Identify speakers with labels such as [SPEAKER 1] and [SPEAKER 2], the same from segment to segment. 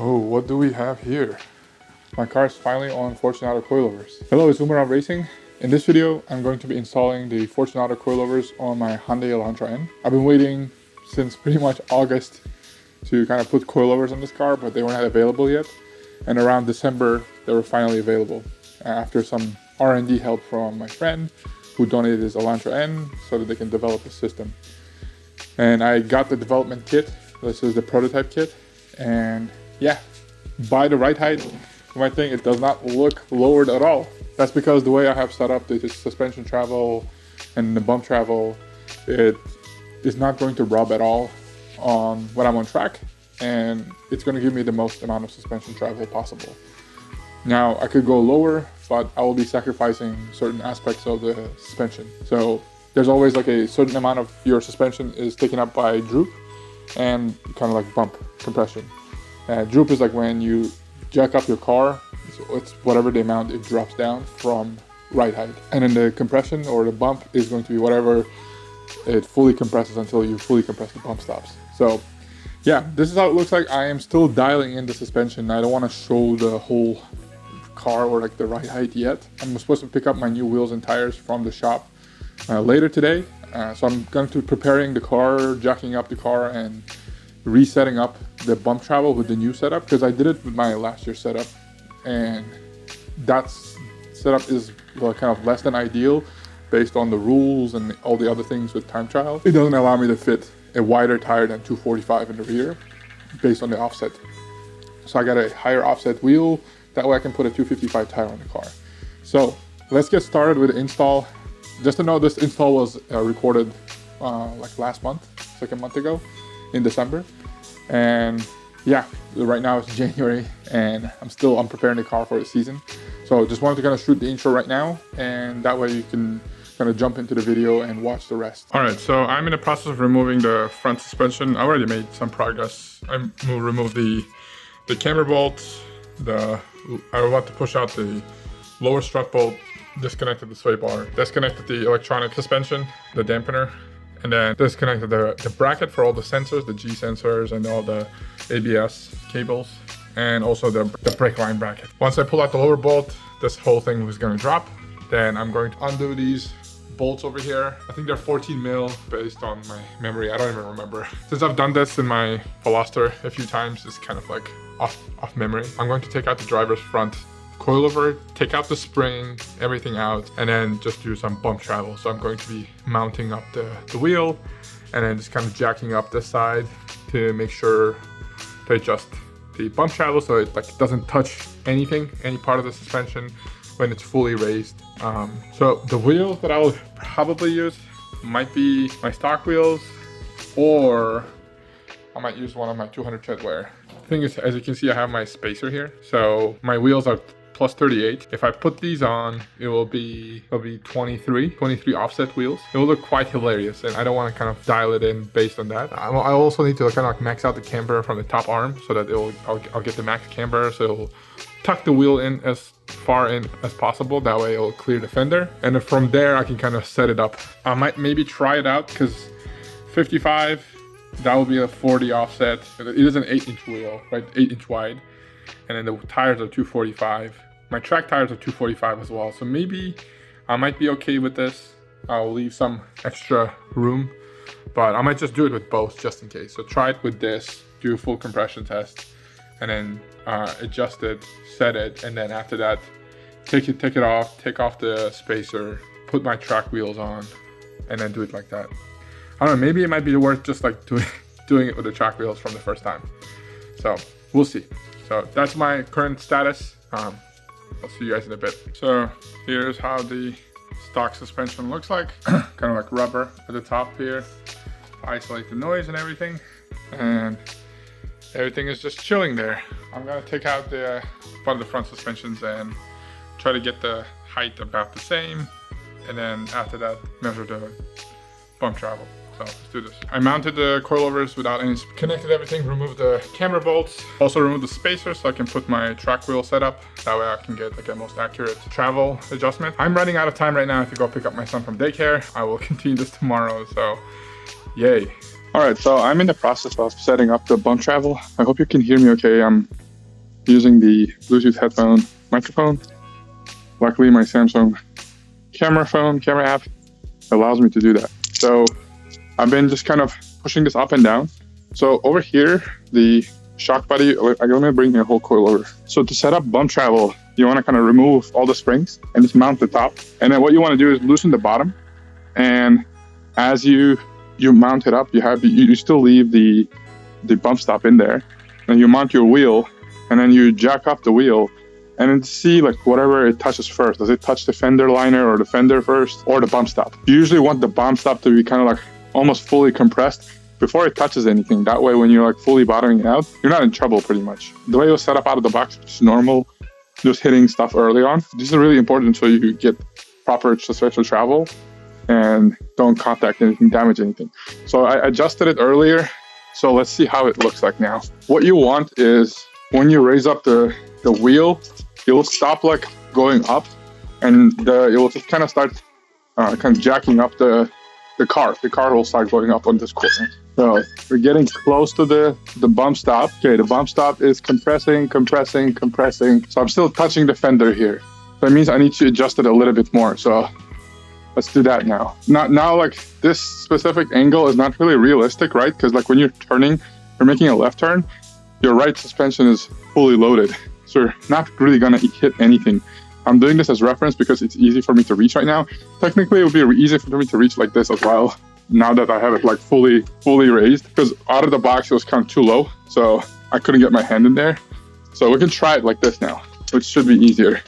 [SPEAKER 1] Oh, what do we have here? My car is finally on Fortunato coilovers. Hello, it's Umaran Racing. In this video, I'm going to be installing the Fortunato coilovers on my Hyundai Elantra N. I've been waiting since pretty much August to kind of put coilovers on this car, but they weren't available yet. And around December, they were finally available after some R&D help from my friend who donated his Elantra N so that they can develop the system. And I got the development kit. This is the prototype kit. And yeah, by the right height, you might think it does not look lowered at all. That's because the way I have set up the suspension travel and the bump travel, it is not going to rub at all on when I'm on track, and it's going to give me the most amount of suspension travel possible. Now I could go lower, but I will be sacrificing certain aspects of the suspension. So there's always like a certain amount of your suspension is taken up by droop and kind of like bump compression. Droop is like when you jack up your car, so it's whatever the amount it drops down from right height. And then the compression or the bump is going to be whatever it fully compresses until you fully compress the bump stops. So yeah, this is how it looks like. I am still dialing in the suspension. I don't want to show the whole car or like the right height yet. I'm supposed to pick up my new wheels and tires from the shop later today. So I'm going to be preparing the car, jacking up the car and resetting up the bump travel with the new setup, because I did it with my last year's setup and that setup is kind of less than ideal based on the rules and all the other things with time trial. It doesn't allow me to fit a wider tire than 245 in the rear based on the offset. So I got a higher offset wheel, that way I can put a 255 tire on the car. So let's get started with the install. Just to know, this install was recorded like last month, like a month ago in December. And yeah, right now it's January and I'm preparing the car for the season. So just wanted to kind of shoot the intro right now, and that way you can kind of jump into the video and watch the rest. All right, so I'm in the process of removing the front suspension. I already made some progress. I removed the camber bolts. I want to push out the lower strut bolt, disconnected the sway bar, disconnected the electronic suspension, the dampener, and then disconnected the bracket for all the sensors, the G sensors and all the ABS cables, and also the brake line bracket. Once I pull out the lower bolt, this whole thing was going to drop. Then I'm going to undo these bolts over here. I think they're 14 mil based on my memory. I don't even remember. Since I've done this in my Veloster a few times, it's kind of like off memory. I'm going to take out the driver's front coilover, take out the spring, everything out, and then just do some bump travel. So I'm going to be mounting up the wheel and then just kind of jacking up this side to make sure to adjust the bump travel so it doesn't touch anything, any part of the suspension when it's fully raised. So the wheels that I'll probably use might be my stock wheels, or I might use one of my 200 tread wear. The thing is, as you can see, I have my spacer here. So my wheels are plus 38. If I put these on, it'll be 23 offset wheels. It will look quite hilarious, and I don't want to kind of dial it in based on that. I also need to kind of like max out the camber from the top arm so that I'll get the max camber, so it'll tuck the wheel in as far in as possible. That way it'll clear the fender, and then from there I can kind of set it up. I might maybe try it out, because 55, that will be a 40 offset. It is an 8-inch wheel, right? 8-inch wide, and then the tires are 245. My track tires are 245 as well, so maybe I might be okay with this. I'll leave some extra room, but I might just do it with both just in case. So try it with this, do a full compression test, and then adjust it, set it, and then after that, take it off, take off the spacer, put my track wheels on, and then do it like that. I don't know, maybe it might be worth just like doing it with the track wheels from the first time. So we'll see. So that's my current status. I'll see you guys in a bit. So here's how the stock suspension looks like. Kind of like rubber at the top here to isolate the noise and everything. And everything is just chilling there. I'm gonna take out one of the front suspensions and try to get the height about the same. And then after that, measure the bump travel. So let's do this. I mounted the coilovers without any, connected everything, removed the camber bolts, also removed the spacer so I can put my track wheel setup. That way I can get like a most accurate travel adjustment. I'm running out of time right now to go pick up my son from daycare. I will continue this tomorrow, so yay. All right, so I'm in the process of setting up the bump travel. I hope you can hear me okay. I'm using the Bluetooth headphone microphone. Luckily, my Samsung camera app allows me to do that. So I've been just kind of pushing this up and down. So over here, the shock body, I'm gonna bring a whole coilover. So to set up bump travel, you wanna kind of remove all the springs and just mount the top. And then what you wanna do is loosen the bottom. And as you mount it up, you still leave the bump stop in there. And you mount your wheel, and then you jack up the wheel, and then see like whatever it touches first. Does it touch the fender liner or the fender first, or the bump stop? You usually want the bump stop to be kind of like almost fully compressed before it touches anything. That way, when you're like fully bottoming it out, you're not in trouble pretty much. The way it was set up out of the box, it's normal, just hitting stuff early on. This is really important so you get proper suspension travel and don't contact anything, damage anything. So I adjusted it earlier. So let's see how it looks like now. What you want is when you raise up the wheel, it will stop like going up, and it will just kind of start kind of jacking up the car. The car will start going up on this corner. So we're getting close to the bump stop. Okay, the bump stop is compressing. So I'm still touching the fender here. That means I need to adjust it a little bit more. So let's do that now. Now, like this specific angle is not really realistic, right? Because like when you're turning, you're making a left turn, your right suspension is fully loaded. So you're not really gonna hit anything. I'm doing this as reference because it's easy for me to reach right now. Technically, it would be easy for me to reach like this as well, now that I have it like fully raised, because out of the box, it was kind of too low. So I couldn't get my hand in there. So we can try it like this now, which should be easier.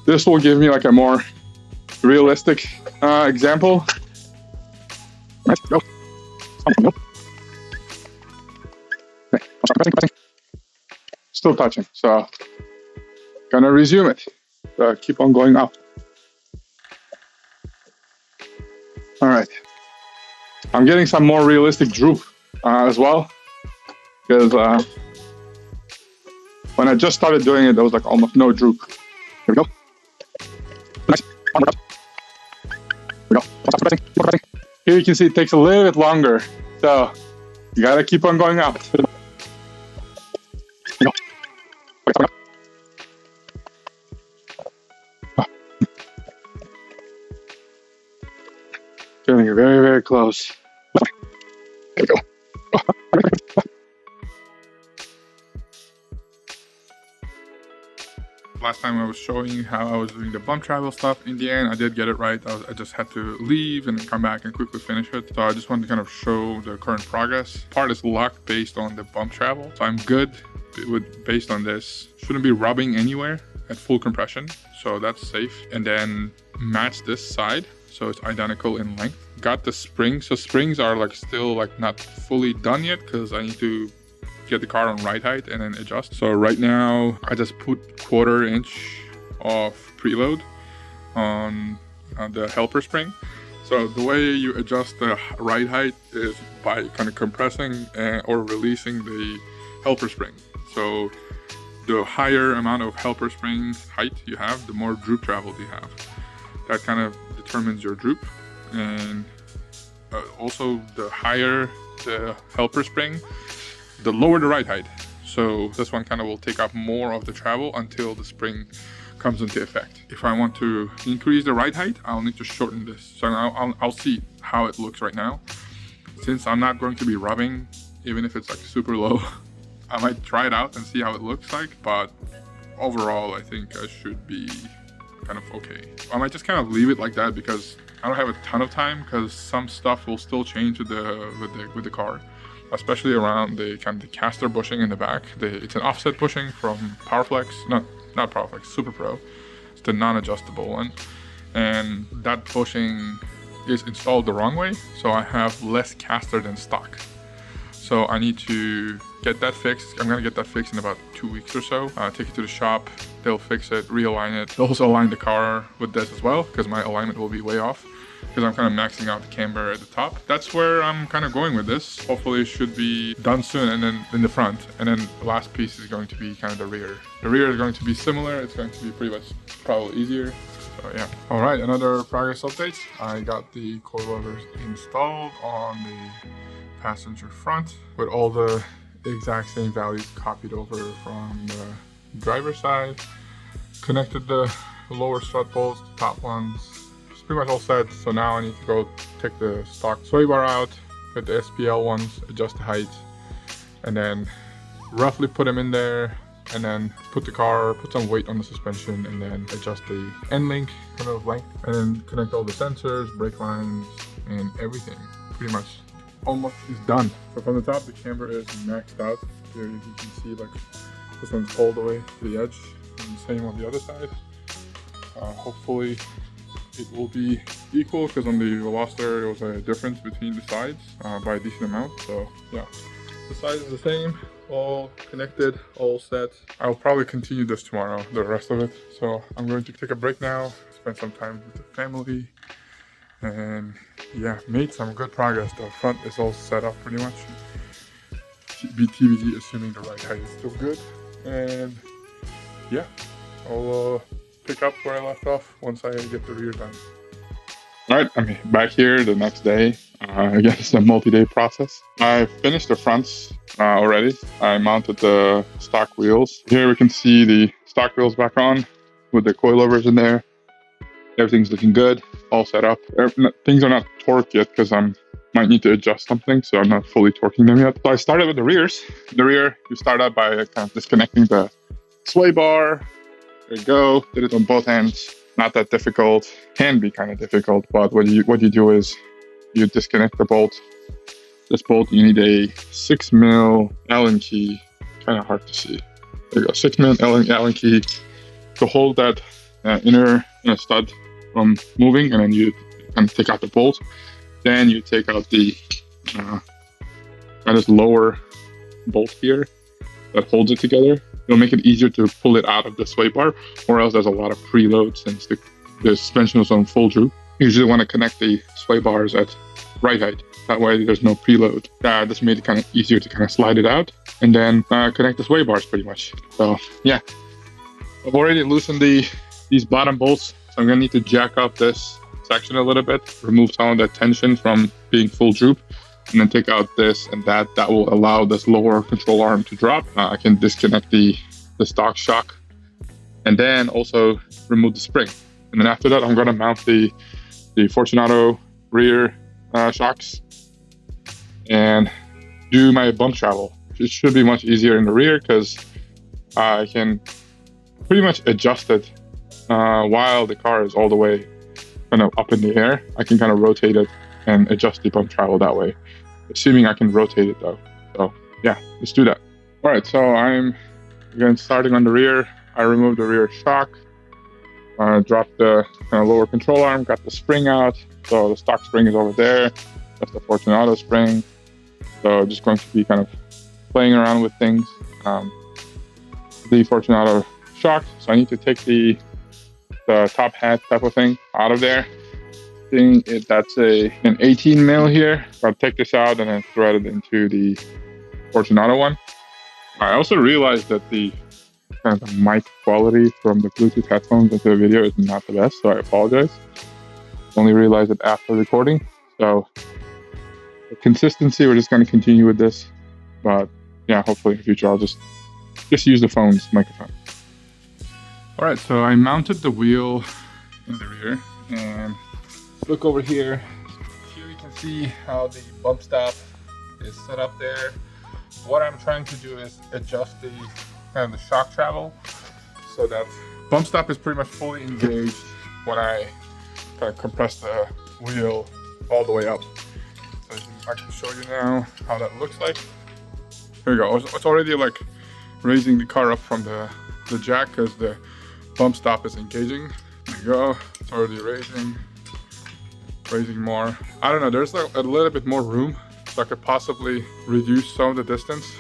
[SPEAKER 1] This will give me like a more realistic example. Let's go. Still touching, so gonna resume it. Keep on going up. All right, I'm getting some more realistic droop as well, because when I just started doing it, there was like almost no droop. Here we go. Nice. Here we go. Here you can see it takes a little bit longer, so you gotta keep on going up. Getting very, very close. There we go. Last time I was showing you how I was doing the bump travel stuff. In the end, I did get it right. I just had to leave and then come back and quickly finish it. So I just wanted to kind of show the current progress. Part is locked based on the bump travel. So I'm good based on this. Shouldn't be rubbing anywhere at full compression. So that's safe. And then match this side. So it's identical in length. Got the springs. So springs are like still like not fully done yet because I need to get the car on ride height and then adjust. So right now I just put 1/4 inch of preload on the helper spring. So the way you adjust the ride height is by kind of compressing or releasing the helper spring. So the higher amount of helper spring height you have, the more droop travel you have. That kind of determines your droop. And also the higher the helper spring, the lower the ride height. So this one kind of will take up more of the travel until the spring comes into effect. If I want to increase the ride height, I'll need to shorten this. So I'll see how it looks right now. Since I'm not going to be rubbing, even if it's like super low, I might try it out and see how it looks like. But overall, I think I should be kind of okay. I might just kind of leave it like that because I don't have a ton of time, because some stuff will still change with the car, especially around the kind of the caster bushing in the back. It's an offset bushing from PowerFlex, no, not PowerFlex, Super Pro. It's the non-adjustable one, and that bushing is installed the wrong way, so I have less caster than stock. So I need to get that fixed. I'm gonna get that fixed in about 2 weeks or so. Take it to the shop, they'll fix it, realign it. They'll also align the car with this as well, because my alignment will be way off, because I'm kind of maxing out the camber at the top. That's where I'm kind of going with this. Hopefully it should be done soon, and then in the front. And then the last piece is going to be kind of the rear. The rear is going to be similar. It's going to be pretty much probably easier. So yeah. All right, another progress update. I got the coilovers installed on the passenger front with all the exact same values copied over from driver's side. Connected the lower strut bolts, the top ones. It's pretty much all set. So now I need to go take the stock sway bar out, get the SPL ones, adjust the height, and then roughly put them in there, and then put some weight on the suspension, and then adjust the end link, kind of length, and then connect all the sensors, brake lines, and everything. Pretty much almost is done. So from the top, the camber is maxed out. Here you can see like this one's all the way to the edge, and the same on the other side. Hopefully it will be equal, because on the Veloster there was a difference between the sides by a decent amount. So yeah, the size is the same, all connected, all set. I'll probably continue this tomorrow, the rest of it. So I'm going to take a break now, spend some time with the family, and yeah, made some good progress. The front is all set up pretty much. TBD, assuming the right height is still good. And yeah, I'll pick up where I left off once I get the rear done. Alright, I'm back here the next day. Again, it's a multi-day process. I finished the fronts already. I mounted the stock wheels. Here we can see the stock wheels back on with the coilovers in there. Everything's looking good, all set up. Things are not torqued yet because I might need to adjust something, so I'm not fully torquing them yet. So I started with the rears. The rear, you start out by kind of disconnecting the sway bar. There you go. Did it on both ends. Not that difficult. Can be kind of difficult, but what you do is you disconnect the bolt. This bolt, you need a 6mm Allen key. Kind of hard to see. There you go. 6mm Allen key to hold that inner stud from moving, and then you kind of take out the bolt. Then you take out the this lower bolt here that holds it together. It'll make it easier to pull it out of the sway bar, or else there's a lot of preload since the suspension was on full droop. You usually want to connect the sway bars at right height. That way there's no preload. This made it kind of easier to kind of slide it out and then connect the sway bars pretty much. So yeah, I've already loosened these bottom bolts. So I'm gonna need to jack up this section a little bit, remove some of that tension from being full droop, and then take out this and that will allow this lower control arm to drop. I can disconnect the stock shock, and then also remove the spring. And then after that, I'm gonna mount the Fortunato rear shocks and do my bump travel. It should be much easier in the rear because I can pretty much adjust it while the car is all the way kind of up in the air. I can kind of rotate it and adjust the bump travel that way, assuming I can rotate it though. So yeah, let's do that. All right, so I'm again starting on the rear. I removed the rear shock, dropped the kind of lower control arm, got the spring out. So the stock spring is over there. That's the Fortunato spring. So just going to be kind of playing around with things. The Fortunato shock. So I need to take the top hat type of thing out of there. That's an 18 mil here. I'll take this out and then thread it into the Fortunato one. I also realized that the kind of the mic quality from the Bluetooth headphones into the video is not the best, so I apologize. Only realized it after recording. So the consistency, we're just going to continue with this. But yeah, hopefully in the future I'll just use the phone's microphone. All right, so I mounted the wheel in the rear, and look over here. Here you can see how the bump stop is set up there. What I'm trying to do is adjust the kind of the shock travel so that bump stop is pretty much fully engaged when I kind of compress the wheel all the way up. So I can show you now how that looks like. Here we go. It's already like raising the car up from the jack because the bump stop is engaging. There you go. It's already raising more. I don't know, there's like a little bit more room, so I could possibly reduce some of the distance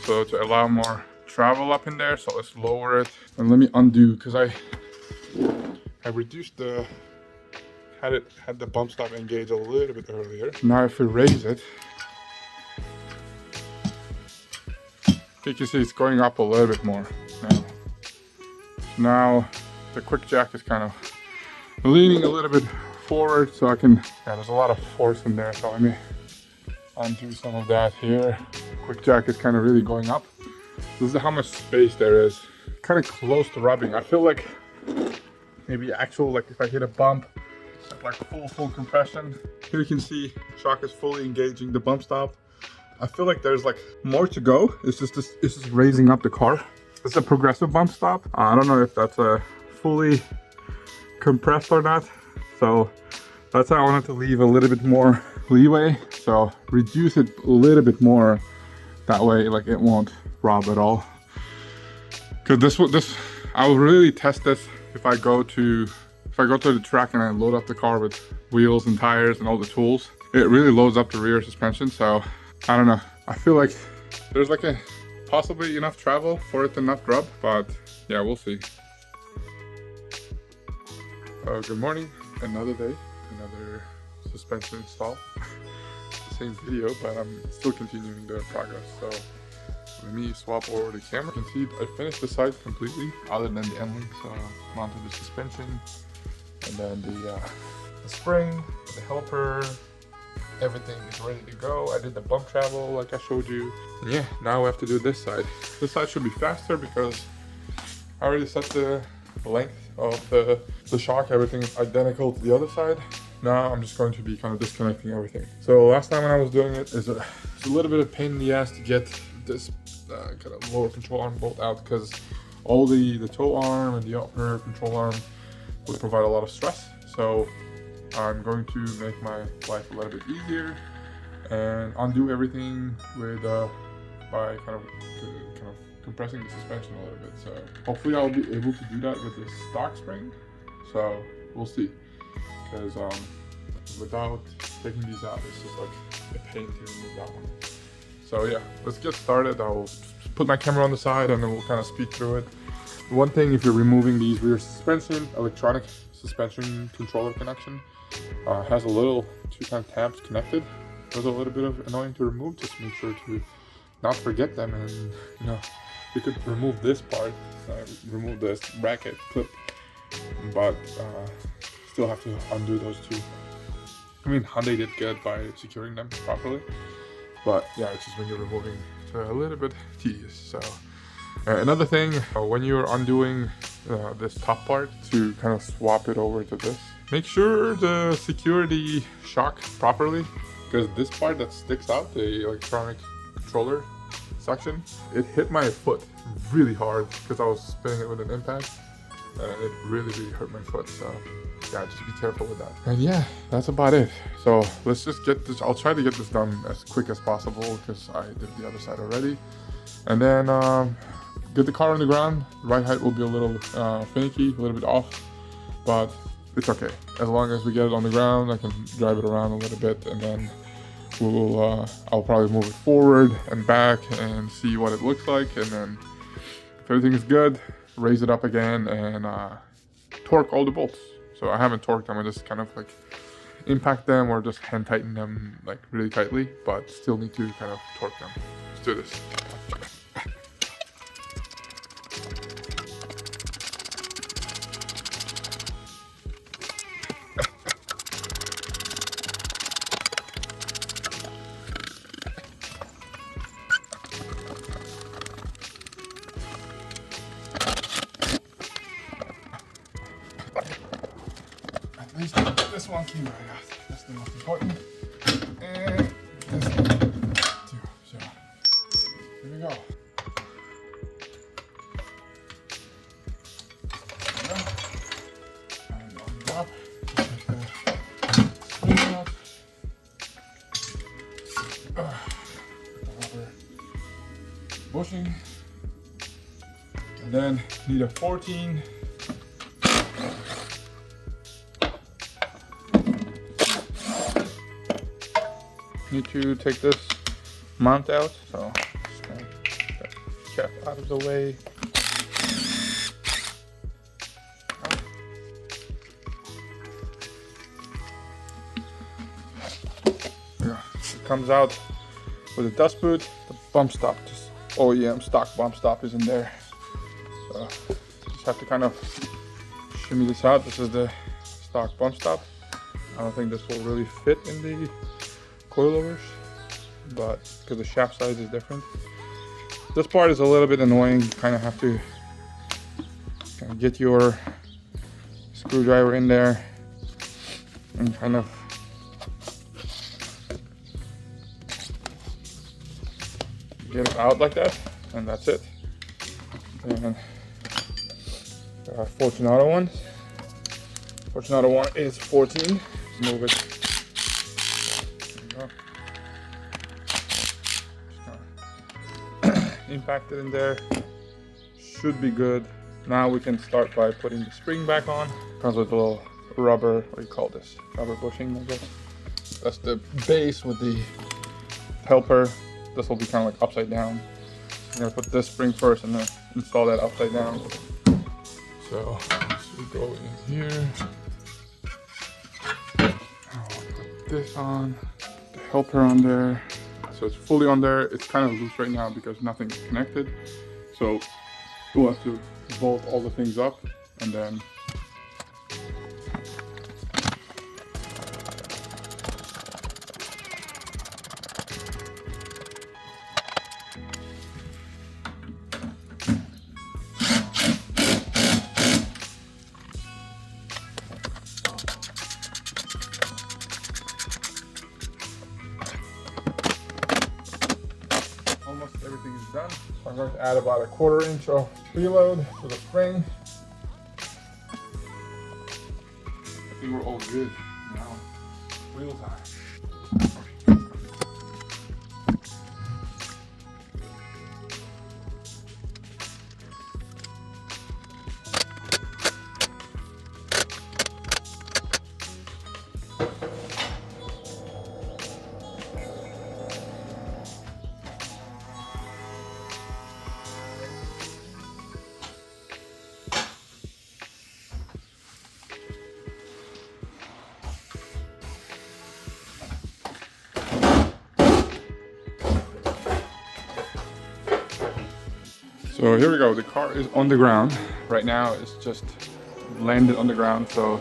[SPEAKER 1] so to allow more travel up in there. So let's lower it, and let me undo because I reduced had the bump stop engage a little bit earlier. Now if we raise it, you can see it's going up a little bit more now the quick jack is kind of leaning a little bit forward, so I can, there's a lot of force in there, so let me undo some of that here. Quick jack is kind of really going up. This is how much space there is kind of close to rubbing. I feel like maybe actual, like if I hit a bump at like full compression. Here you can see shock is fully engaging the bump stop. I feel like there's like more to go. It's just raising up the car. It's a progressive bump stop. I don't know if that's a fully compressed or not. So that's why I wanted to leave a little bit more leeway. So reduce it a little bit more. That way, like it won't rub at all. Because I will really test this if I go to the track and I load up the car with wheels and tires and all the tools. It really loads up the rear suspension. So I don't know. I feel like there's like possibly enough travel for it to not rub, but yeah, we'll see. Good morning. Another day, another suspension install. The same video, but I'm still continuing the progress. So let me swap over the camera. You can see I finished the side completely, other than the end links. Mounted the suspension, and then the spring, the helper, everything is ready to go. I did the bump travel like I showed you. And yeah, now we have to do this side. This side should be faster because I already set the length of the shock. Everything is identical to the other side. Now I'm just going to be kind of disconnecting everything. So last time when I was doing it, it's a little bit of pain in the ass to get this kind of lower control arm bolt out, because all the toe arm and the upper control arm would provide a lot of stress. So I'm going to make my life a little bit easier and undo everything with by kind of compressing the suspension a little bit. So hopefully I'll be able to do that with the stock spring. So we'll see, because without taking these out, it's just like a pain to remove that one. So yeah, let's get started. I'll put my camera on the side and then we'll kind of speed through it. One thing, if you're removing these rear suspension, electronic suspension controller connection, has a little 2x tabs connected. Those are a little bit of annoying to remove. Just make sure to not forget them, and you know, you could remove this part, remove this bracket clip, but still have to undo those two. I mean, Hyundai did good by securing them properly, but yeah, it's just when you're removing, it's a little bit tedious. So another thing, when you're undoing this top part, to kind of swap it over to this, make sure to secure the shock properly, because this part that sticks out, the electronic controller section, it hit my foot really hard because I was spinning it with an impact, and it really hurt my foot. So yeah, just be careful with that. And yeah, that's about it. So let's just get this. I'll try to get this done as quick as possible because I did the other side already, and then get the car on the ground. Ride height will be a little finicky, a little bit off, but it's okay. As long as we get it on the ground, I can drive it around a little bit, and then I'll probably move it forward and back and see what it looks like, and then if everything is good, raise it up again and torque all the bolts. So I haven't torqued them, I just kind of like impact them or just hand tighten them like really tightly, but still need to kind of torque them. Let's do this. This one came right out. That's the most important. And this one too. So here we go. And on top, take the spring out. The rubber bushing. And then need a 14. Need to take this mount out, so just gonna get that cap out of the way. Yeah, it comes out with a dust boot. The bump stop, just OEM stock bump stop, is in there. So just have to kind of shimmy this out. This is the stock bump stop. I don't think this will really fit in the coilovers, but because the shaft size is different. This part is a little bit annoying. You kind of have to Get your screwdriver in there and kind of get it out like that, and that's it. And there are Fortunato ones. Fortunato one is 14. Let's move it. There you go. Impacted in there. Should be good. Now we can start by putting the spring back on. Comes with a little rubber, what do you call this? Rubber bushing, I guess. That's the base with the helper. This will be kind of like upside down. I'm gonna put this spring first and then install that upside down. So we go in here. I'll put this on, the helper on there. So it's fully on there. It's kind of loose right now because nothing's connected. So we'll have to bolt all the things up and then almost everything is done. So I'm going to add about a 1/4 inch of preload to the spring. I think we're all good now. Wheel time. So here we go, the car is on the ground. Right now it's just landed on the ground, so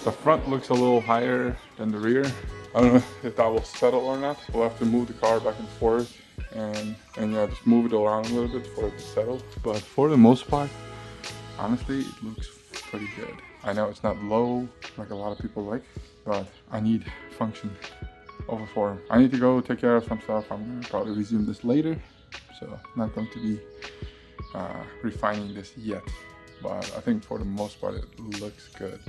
[SPEAKER 1] the front looks a little higher than the rear. I don't know if that will settle or not. We'll have to move the car back and forth and yeah, just move it around a little bit for it to settle. But for the most part, honestly, it looks pretty good. I know it's not low like a lot of people like, but I need function over form. I need to go take care of some stuff. I'm gonna probably resume this later, so I'm not going to be refining this yet, but I think for the most part it looks good.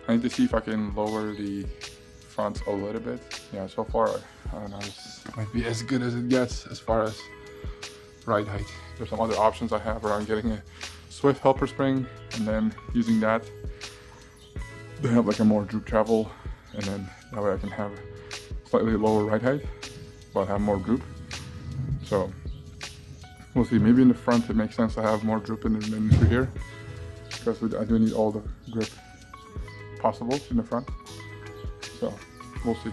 [SPEAKER 1] I need to see if I can lower the fronts a little bit. Yeah, so far I don't know, this might be as good as it gets as far as ride height. There's some other options I have around getting a Swift helper spring and then using that to have like a more droop travel, and then that way I can have slightly lower ride height but have more droop. So we'll see. Maybe in the front it makes sense to have more droop in than in here, because I do need all the grip possible in the front. So we'll see.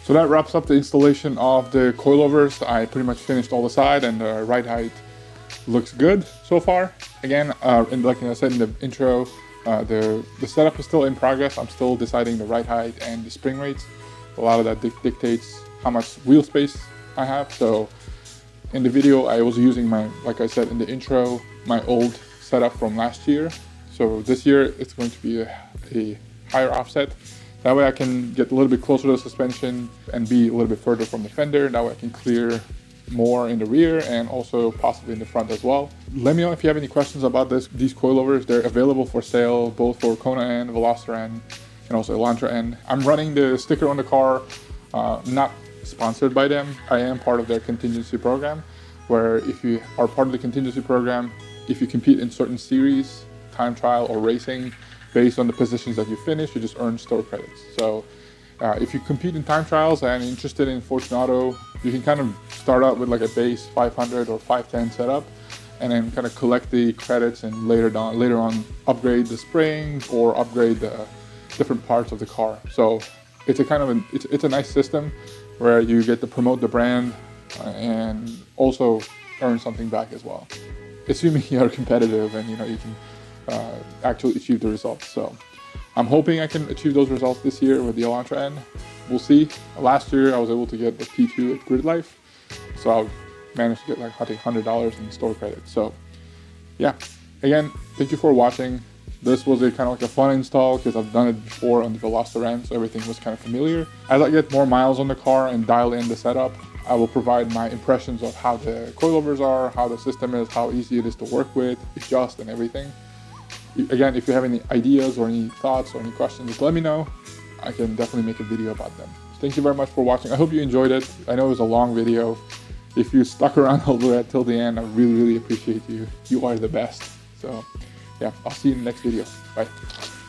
[SPEAKER 1] So that wraps up the installation of the coilovers. I pretty much finished all the side, and the ride height looks good so far. Again, like I said in the intro, the setup is still in progress. I'm still deciding the ride height and the spring rates. A lot of that dictates how much wheel space I have. So in the video, I was using my, like I said in the intro, my old setup from last year. So this year, it's going to be a higher offset. That way I can get a little bit closer to the suspension and be a little bit further from the fender. That way I can clear more in the rear and also possibly in the front as well. Let me know if you have any questions about these coilovers. They're available for sale, both for Kona N, Veloster N, and also Elantra N. I'm running the sticker on the car, not sponsored by them. I am part of their contingency program, where if you are part of the contingency program, if you compete in certain series, time trial or racing, based on the positions that you finish, you just earn store credits. So if you compete in time trials and interested in Fortunato, you can kind of start out with like a base 500 or 510 setup, and then kind of collect the credits and later on upgrade the springs or upgrade the different parts of the car. So it's a kind of it's a nice system where you get to promote the brand and also earn something back as well, assuming you're competitive and you can actually achieve the results. So I'm hoping I can achieve those results this year with the Elantra N. We'll see. Last year I was able to get the P2 at Grid Life, so I managed to get like I think $100 in store credit. So yeah, Again, thank you for watching. This was a kind of like a fun install because I've done it before on the Veloster N, so everything was kind of familiar. As I get more miles on the car and dial in the setup, I will provide my impressions of how the coilovers are, how the system is, how easy it is to work with, adjust and everything. Again, if you have any ideas or any thoughts or any questions, just let me know. I can definitely make a video about them. Thank you very much for watching. I hope you enjoyed it. I know it was a long video. If you stuck around all the way till the end, I really, really appreciate you. You are the best. So yeah, I'll see you in the next video. Bye.